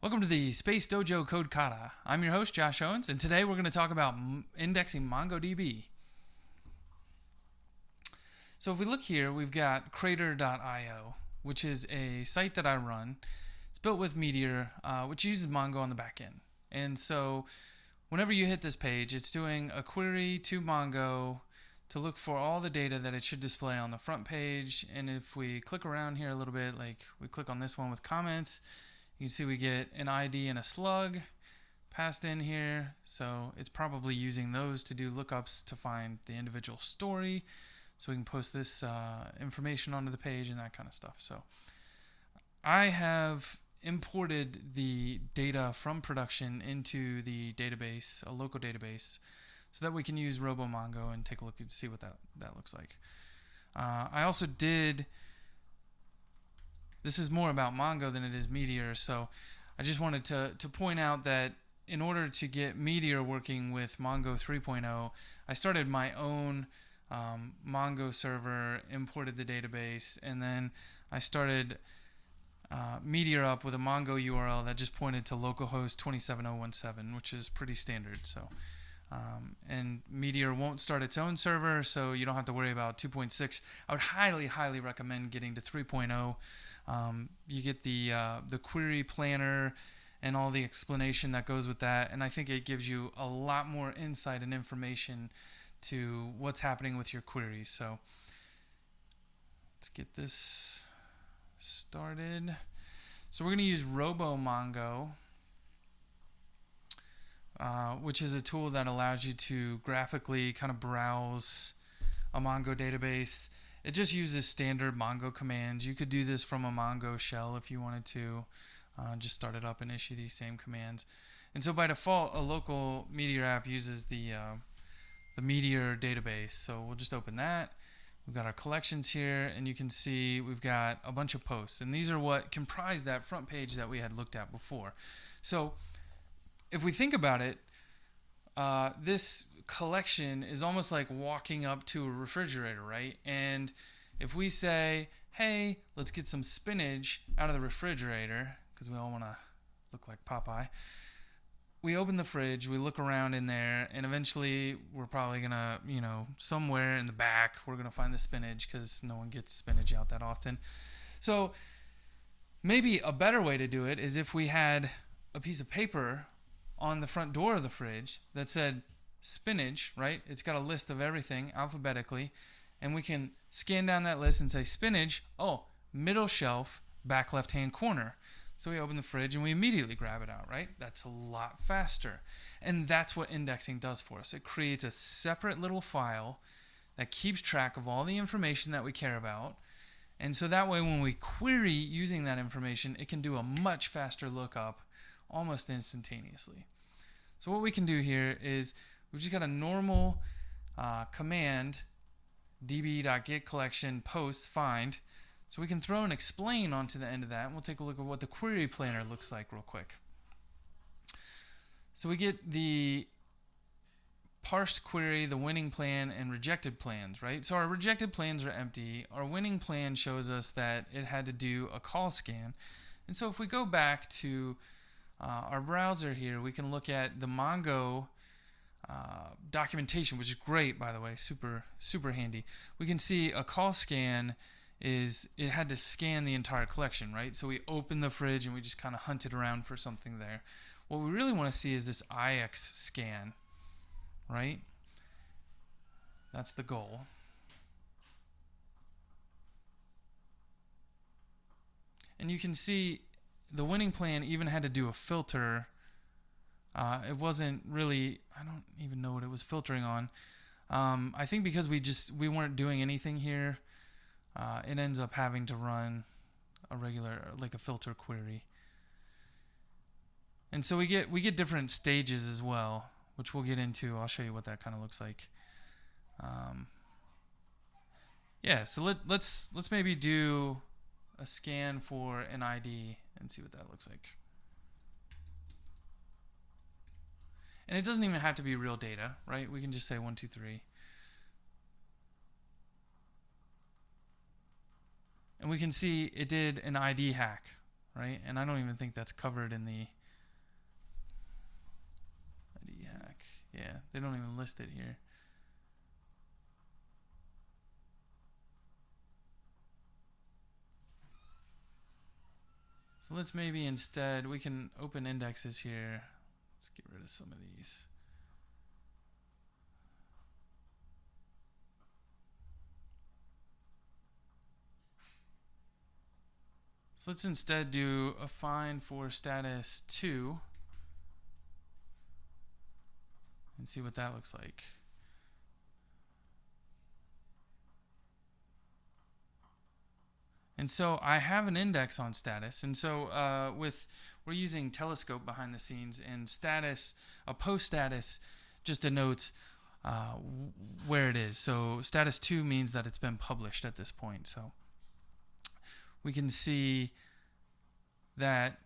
Welcome to the Spacedojo Code Kata. I'm your host, Josh Owens, and today we're going to talk about indexing MongoDB. So if we look here, we've got crater.io, which is a site that I run. It's built with Meteor, which uses Mongo on the back end. And so whenever you hit this page, it's doing a query to Mongo to look for all the data that it should display on the front page. And if we click around here a little bit, like we click on this one with comments, you can see we get an ID and a slug passed in here. So it's probably using those to do lookups to find the individual story. So we can post this information onto the page and that kind of stuff. So I have imported the data from production into the database, a local database, so that we can use RoboMongo and take a look and see what that looks like. I also did... This is more about Mongo than it is Meteor, so I just wanted to point out that in order to get Meteor working with Mongo 3.0, I started my own Mongo server, imported the database, and then I started Meteor up with a Mongo URL that just pointed to localhost 27017, which is pretty standard. So, and Meteor won't start its own server, so you don't have to worry about 2.6. I would highly recommend getting to 3.0. You get the QueryPlanner and all the explanation that goes with that, and I think it gives you a lot more insight and information to what's happening with your queries. So let's get this started. So we're going to use RoboMongo, which is a tool that allows you to graphically kind of browse a Mongo database. It just uses standard Mongo commands. You could do this from a Mongo shell if you wanted to. Just start it up and issue these same commands. And so by default, a local Meteor app uses the Meteor database. So we'll just open that. We've got our collections here, and you can see we've got a bunch of posts. And these are what comprise that front page that we had looked at before. So if we think about it, this collection is almost like walking up to a refrigerator, right? And if we say, hey, let's get some spinach out of the refrigerator, because we all want to look like Popeye, we open the fridge, we look around in there, and eventually we're probably going to, somewhere in the back, we're going to find the spinach, because no one gets spinach out that often. So maybe a better way to do it is if we had a piece of paper on the front door of the fridge that said spinach, right? It's got a list of everything alphabetically, and we can scan down that list and say spinach, oh, middle shelf, back left-hand corner. So we open the fridge and we immediately grab it out, right? That's a lot faster. And that's what indexing does for us. It creates a separate little file that keeps track of all the information that we care about. And so that way when we query using that information, it can do a much faster lookup almost instantaneously. So what we can do here is we've just got a normal command, db.getCollection post find. So we can throw an explain onto the end of that, and we'll take a look at what the QueryPlanner looks like real quick. So we get the parsed query, the winning plan, and rejected plans, right? So our rejected plans are empty. Our winning plan shows us that it had to do a call scan. And so if we go back to our browser here, we can look at the Mongo documentation, which is great, by the way, super handy. We can see a call scan is it had to scan the entire collection, right? So we open the fridge and we just kind of hunted around for something there. What we really want to see is this IX scan, right? That's the goal. And you can see the winning plan even had to do a filter. It wasn't really, I don't even know what it was filtering on. I think because we weren't doing anything here, it ends up having to run a regular, like a filter query. And so we get different stages as well, which we'll get into. I'll show you what that kind of looks like. Yeah, so let's maybe do a scan for an ID and see what that looks like. And it doesn't even have to be real data, right? We can just say 1, 2, 3. And we can see it did an ID hack. right? And I don't even think that's covered in the ID hack. Yeah, they don't even list it here. So let's maybe instead, we can open indexes here. Let's get rid of some of these. So let's instead do a find for status 2 and see what that looks like. And so I have an index on status, and so we're using Telescope behind the scenes, and status, a post status just denotes where it is. So status 2 means that it's been published at this point. So we can see that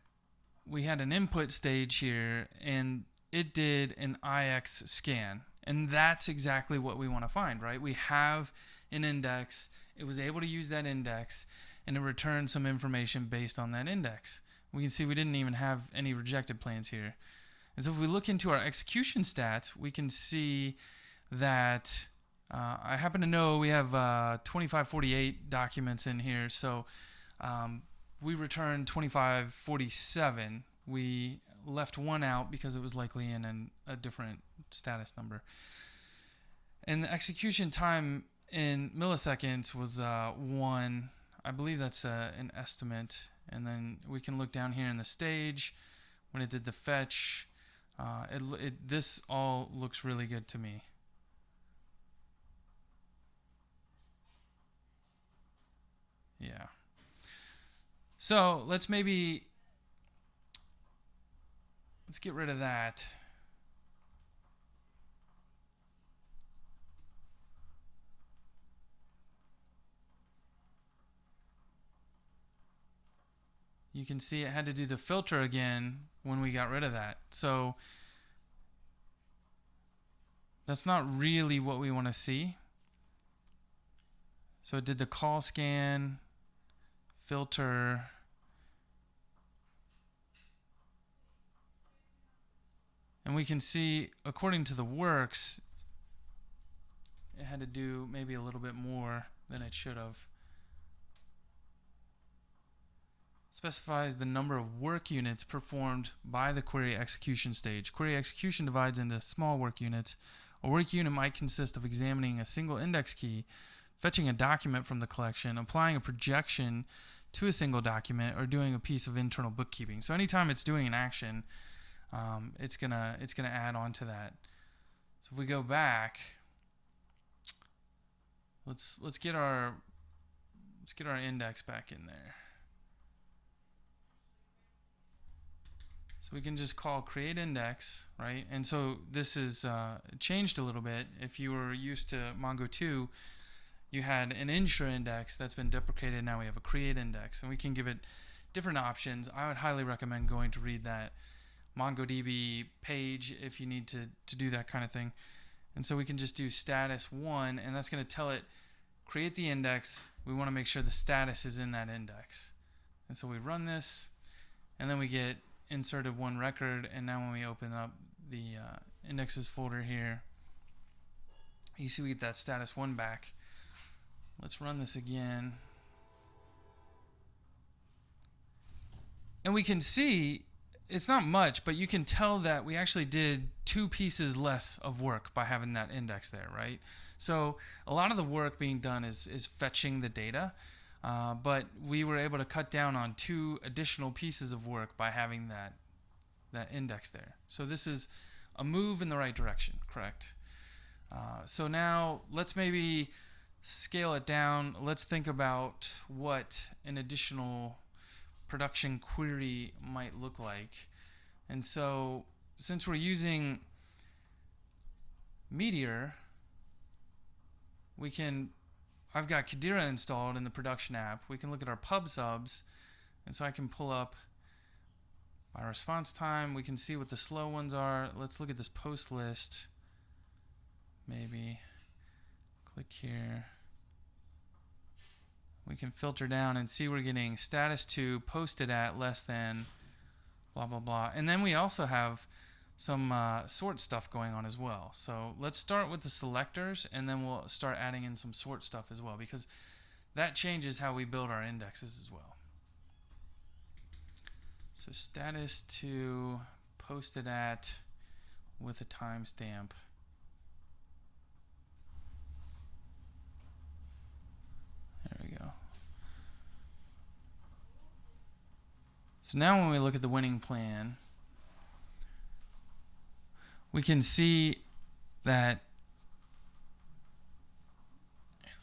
we had an input stage here, and it did an IX scan, and that's exactly what we want to find, right? We have an index, it was able to use that index, and it returned some information based on that index. We can see we didn't even have any rejected plans here. And so if we look into our execution stats, we can see that I happen to know we have 2548 documents in here, so we returned 2547. We left one out because it was likely in a different status number. And the execution time in milliseconds was 1. I believe that's an estimate. And then we can look down here in the stage when it did the fetch. This all looks really good to me. Yeah. So let's get rid of that. You can see it had to do the filter again when we got rid of that. So that's not really what we want to see. So it did the call scan, filter, and we can see according to the works, it had to do maybe a little bit more than it should have. Specifies the number of work units performed by the query execution stage. Query execution divides into small work units. A work unit might consist of examining a single index key, fetching a document from the collection, applying a projection to a single document, or doing a piece of internal bookkeeping. So anytime it's doing an action, it's gonna add on to that. So if we go back, let's get our index back in there. So we can just call create index, right? And so this is changed a little bit. If you were used to Mongo 2, you had an ensure index that's been deprecated. Now we have a create index, and we can give it different options. I would highly recommend going to read that MongoDB page if you need to do that kind of thing. And so we can just do status 1, and that's going to tell it create the index. We want to make sure the status is in that index. And so we run this, and then we get inserted one record, and now when we open up the indexes folder here, you see we get that status 1 back. Let's run this again. And we can see it's not much, but you can tell that we actually did 2 pieces less of work by having that index there, right? So a lot of the work being done is fetching the data, but we were able to cut down on 2 additional pieces of work by having that index there. So this is a move in the right direction, correct? So now let's maybe scale it down. Let's think about what an additional production query might look like. And so since we're using Meteor, I've got Kadira installed in the production app. We can look at our pub subs, and so I can pull up my response time. We can see what the slow ones are. Let's look at this post list. Maybe click here. we can filter down and see we're getting status to posted at less than blah, blah, blah. And then we also have some sort stuff going on as well. So let's start with the selectors, and then we'll start adding in some sort stuff as well, because that changes how we build our indexes as well. So status to posted at with a timestamp. There we go. So now when we look at the winning plan, we can see that,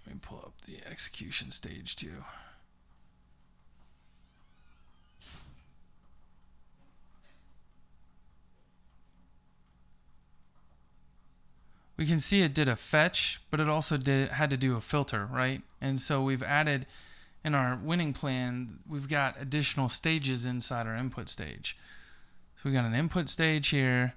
let me pull up the execution stage too. We can see it did a fetch, but it also had to do a filter, right? And so we've added in our winning plan, we've got additional stages inside our input stage. So we got an input stage here,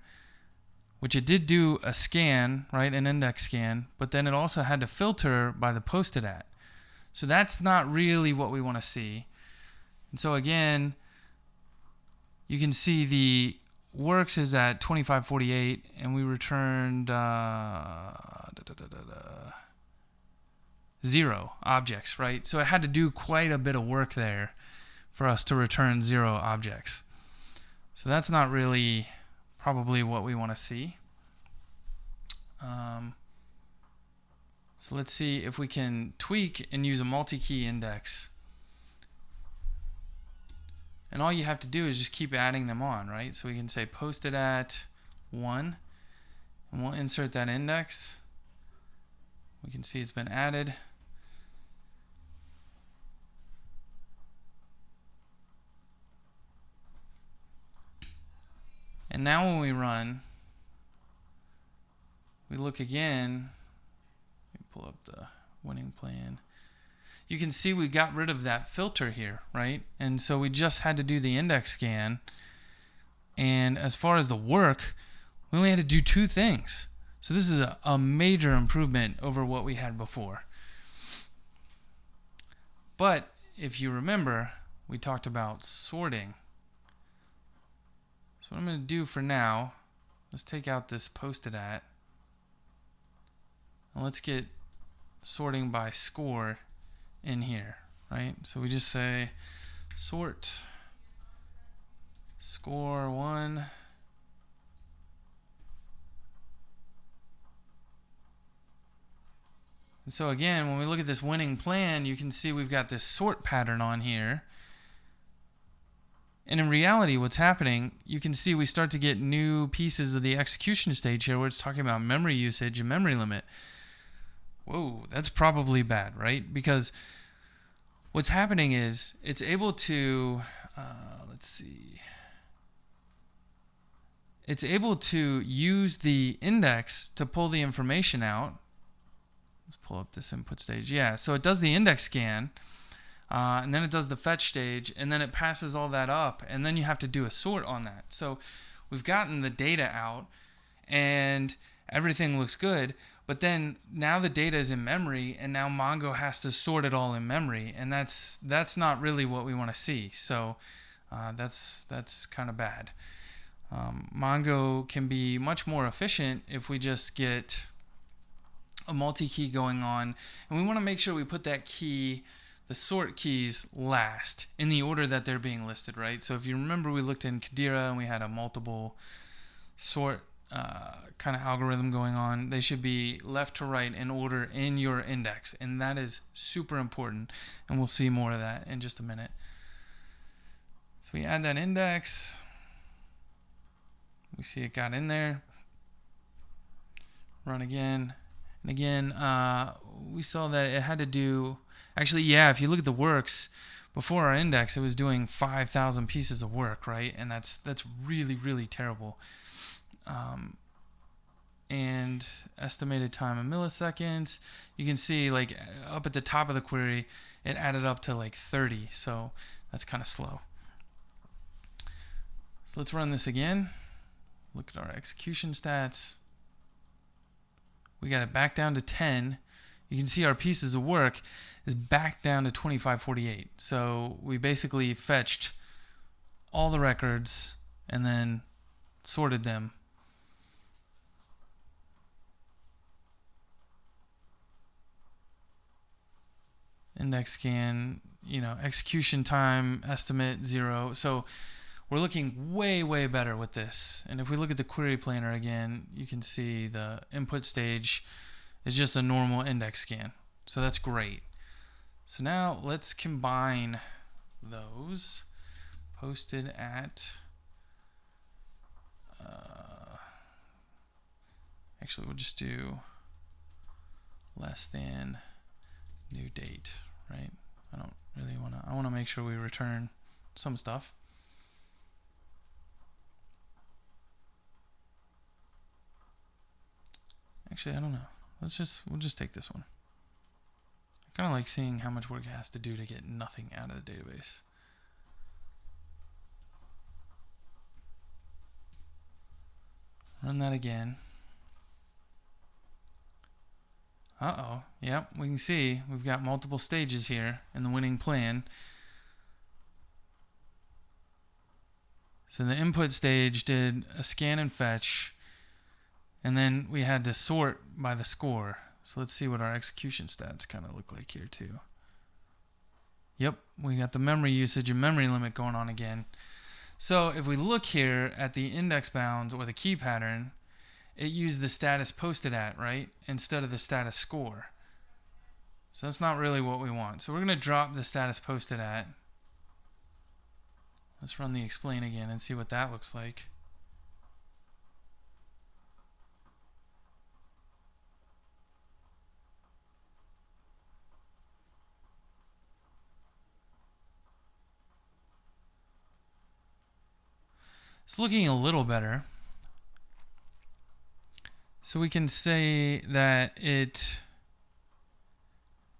which it did do a scan, right, an index scan, but then it also had to filter by the posted at. So that's not really what we want to see. And so again, you can see the works is at 2548, and we returned 0 objects, right? So it had to do quite a bit of work there for us to return 0 objects. So that's not really probably what we want to see. So let's see if we can tweak and use a multi-key index. And all you have to do is just keep adding them on, right? So we can say posted at 1, and we'll insert that index. We can see it's been added. And now when we run, we look again, let me pull up the winning plan. You can see we got rid of that filter here, right? And so we just had to do the index scan. And as far as the work, we only had to do 2 things. So this is a major improvement over what we had before. But if you remember, we talked about sorting. So what I'm going to do for now, let's take out this posted at, and let's get sorting by score in here, right? So we just say sort score 1. And so again, when we look at this winning plan, you can see we've got this sort pattern on here. And in reality, what's happening, you can see we start to get new pieces of the execution stage here where it's talking about memory usage and memory limit. Whoa, that's probably bad, right? Because what's happening is it's able to, let's see, it's able to use the index to pull the information out. Let's pull up this input stage. Yeah, so it does the index scan. And then it does the fetch stage, and then it passes all that up, and then you have to do a sort on that. So we've gotten the data out, and everything looks good, but then now the data is in memory, and now Mongo has to sort it all in memory, and that's not really what we want to see. So that's kind of bad. Mongo can be much more efficient if we just get a multi-key going on, and we want to make sure we put that key, the sort keys, last in the order that they're being listed, right? So if you remember, we looked in Kadira and we had a multiple sort kind of algorithm going on. They should be left to right in order in your index, and that is super important, and we'll see more of that in just a minute. So we add that index. We see it got in there. Run again. And again, we saw that it had to do, actually, yeah, if you look at the works, before our index, it was doing 5,000 pieces of work, right? And that's really, really terrible. And estimated time in milliseconds, you can see like up at the top of the query, it added up to like 30. So that's kind of slow. So let's run this again. Look at our execution stats. We got it back down to 10. you can see our pieces of work is back down to 2548. So we basically fetched all the records and then sorted them. Index scan, execution time estimate 0. So we're looking way, way better with this. And if we look at the QueryPlanner again, you can see the input stage is just a normal index scan. So that's great. So now let's combine those. Posted at, actually we'll just do less than new date, right? I want to make sure we return some stuff. Actually, I don't know. We'll just take this one. I kind of like seeing how much work it has to do to get nothing out of the database. Run that again. Uh-oh. Yep, we can see we've got multiple stages here in the winning plan. So the input stage did a scan and fetch, and then we had to sort by the score. So let's see what our execution stats kind of look like here too. Yep, we got the memory usage and memory limit going on again. So if we look here at the index bounds or the key pattern, it used the status posted at, right, instead of the status score. So that's not really what we want. So we're going to drop the status posted at. Let's run the explain again and see what that looks like. It's looking a little better. So we can say that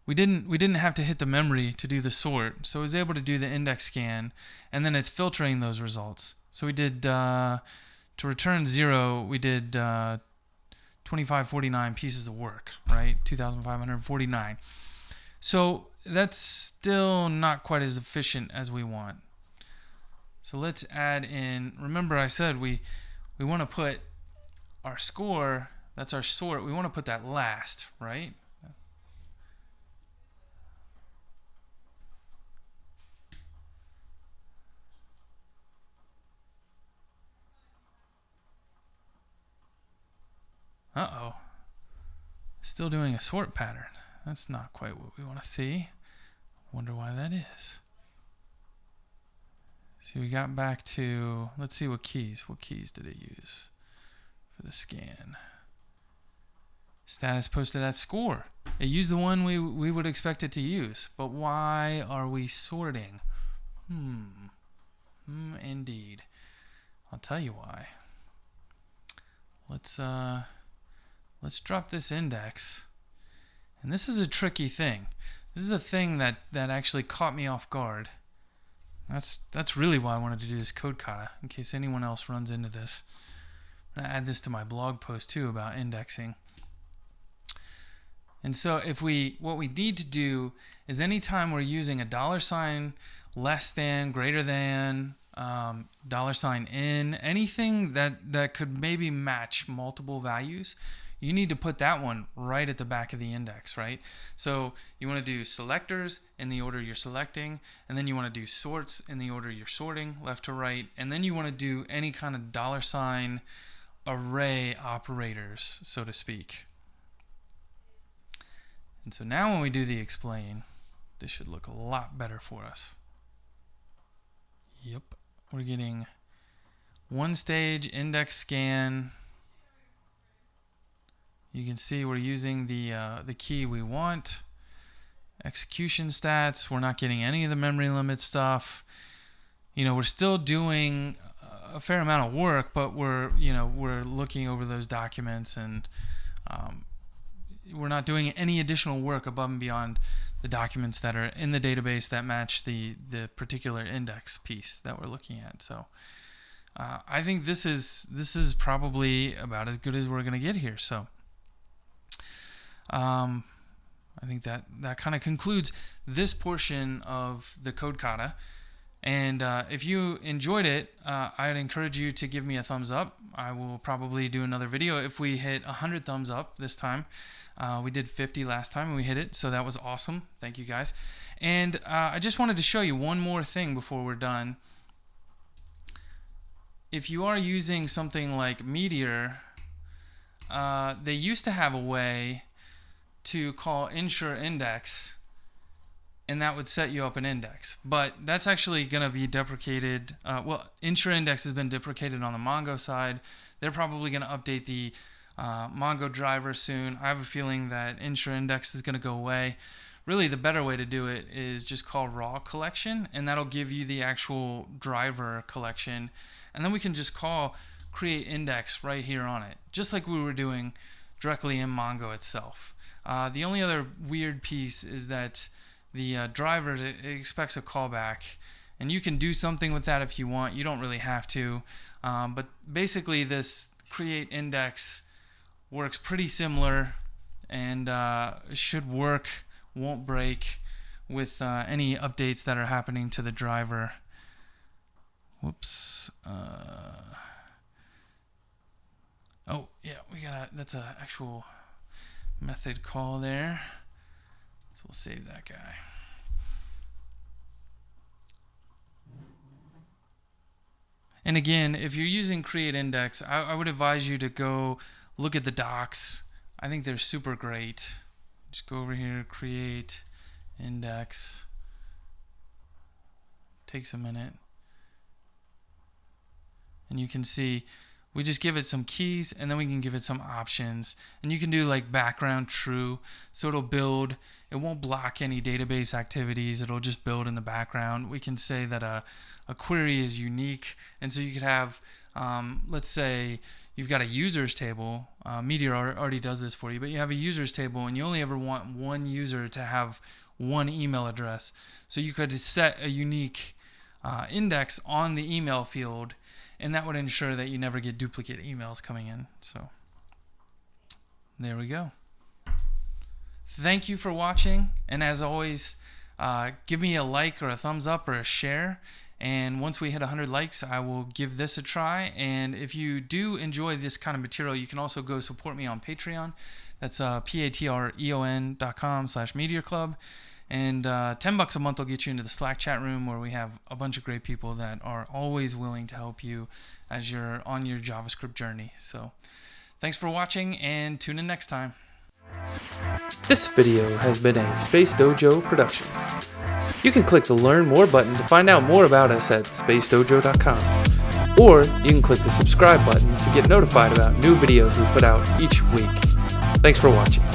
we didn't have to hit the memory to do the sort. So it was able to do the index scan, and then it's filtering those results. So we did to return 0, we did 2549 pieces of work, right? 2,549. So that's still not quite as efficient as we want. So let's add in, remember I said we want to put our score, that's our sort, we want to put that last, right? Uh-oh. Still doing a sort pattern. That's not quite what we want to see. Wonder why that is. So we got back to, let's see what keys did it use for the scan. Status posted at score. It used the one we would expect it to use. But why are we sorting? Indeed. I'll tell you why. Let's drop this index. And this is a tricky thing. This is a thing that actually caught me off guard. That's really why I wanted to do this code kata, in case anyone else runs into this. I'm going to add this to my blog post too about indexing. And so what we need to do is anytime we're using a $, less than, greater than, $in, anything that could maybe match multiple values, you need to put that one right at the back of the index, right? So you want to do selectors in the order you're selecting, and then you want to do sorts in the order you're sorting, left to right, and then you want to do any kind of $ array operators, so to speak. And so now when we do the explain, this should look a lot better for us. Yep, we're getting one stage index scan. You can see we're using the key we want. Execution stats, we're not getting any of the memory limit stuff. We're still doing a fair amount of work, but we're looking over those documents, and we're not doing any additional work above and beyond the documents that are in the database that match the particular index piece that we're looking at. So I think this is probably about as good as we're going to get here. So I think that kind of concludes this portion of the code kata. And if you enjoyed it, I'd encourage you to give me a thumbs up. I will probably do another video if we hit 100 thumbs up this time. We did 50 last time and we hit it, so that was awesome. Thank you guys. And I just wanted to show you one more thing before we're done. If you are using something like Meteor, they used to have a way to call ensure index, and that would set you up an index. But that's actually going to be deprecated. Well, ensure index has been deprecated on the Mongo side. They're probably going to update the Mongo driver soon. I have a feeling that ensure index is going to go away. Really, the better way to do it is just call raw collection, and that'll give you the actual driver collection. And then we can just call create index right here on it, just like we were doing directly in Mongo itself. The only other weird piece is that the driver expects a callback, and you can do something with that if you want. You don't really have to, but basically this create index works pretty similar, and should work, won't break with any updates that are happening to the driver. Whoops. Oh yeah, that's a actual method call there. So we'll save that guy. And again, if you're using create index, I would advise you to go look at the docs. I think they're super great. Just go over here, create index. Takes a minute. And you can see we just give it some keys, and then we can give it some options. And you can do like background true, so it'll build. It won't block any database activities. It'll just build in the background. We can say that a query is unique, and so you could have, let's say you've got a users table. Meteor already does this for you, but you have a users table, and you only ever want one user to have one email address. So you could set a unique index on the email field, and that would ensure that you never get duplicate emails coming in. So there we go. Thank you for watching, and as always, give me a like or a thumbs up or a share, and once we hit 100 likes, I will give this a try. And if you do enjoy this kind of material, you can also go support me on Patreon. That's patreon.com/Meteor Club. And $10 a month will get you into the Slack chat room, where we have a bunch of great people that are always willing to help you as you're on your JavaScript journey. So thanks for watching, and tune in next time. This video has been a Spacedojo production. You can click the Learn More button to find out more about us at spacedojo.com. Or you can click the subscribe button to get notified about new videos we put out each week. Thanks for watching.